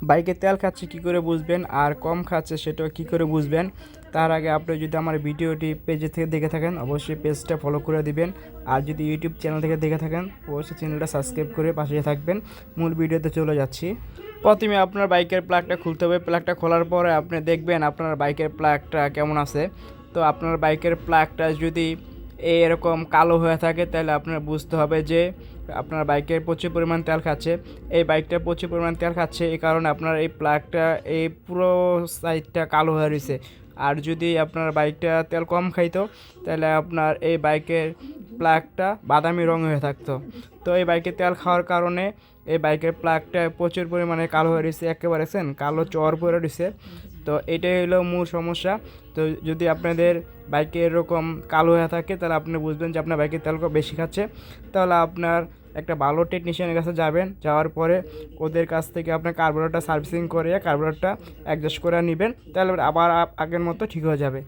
বাইকে তেল খাচ্ছে কী করে বুঝবেন আর কম খাচ্ছে সেটাও কী করে বুঝবেন, তার আগে আপনি যদি আমার ভিডিওটি পেজে থেকে দেখে থাকেন অবশ্যই পেজটা ফলো করে দিবেন। আর যদি ইউটিউব চ্যানেল থেকে দেখে থাকেন অবশ্যই চ্যানেলটা সাবস্ক্রাইব করে পাশে থাকবেন। মূল ভিডিওতে চলে যাচ্ছি। প্রথমে আপনার বাইকের প্লাগটা খুলতে হবে। প্লাগটা খোলার পরে আপনি দেখবেন আপনার বাইকের প্লাগটা কেমন আছে। তো আপনার বাইকের প্লাগটা যদি এরকম কালো হয়ে থাকে তাহলে আপনার বুঝতে হবে যে আপনার বাইকে প্রচুর পরিমাণ তেল খাচ্ছে। এই বাইকটা প্রচুর পরিমাণ তেল খাচ্ছে, এই কারণে আপনার এই প্লাগটা এই পুরো সাইডটা কালো হয়ে রয়েছে। আর যদি আপনার বাইকটা তেল কম খাইতো তাহলে আপনার এই বাইকের প্লাগটা বাদামি রঙ হয়ে থাকতো। তো এই বাইকে তেল খাওয়ার কারণে এই বাইকের প্লাগটা প্রচুর পরিমাণে কালো হয়ে রয়েছে, একেবারে কালো চর পরে রয়েছে। তো এটাই হলো মূল সমস্যা। তো যদি আপনাদের বাইকে এরকম কালো হয়ে থাকে তাহলে আপনি বুঝবেন যে আপনার বাইকের তেল বেশি খাচ্ছে। তাহলে আপনার একটা ভালো টেকনিশিয়ানের কাছে যাবেন, যাওয়ার পরে ওদের কাছ থেকে আপনার কার্বোরেটরটা সার্ভিসিং করে কার্বোরেটরটা অ্যাডজাস্ট করে নেবেন, তাহলে আবার আগের মতো ঠিক হয়ে যাবে।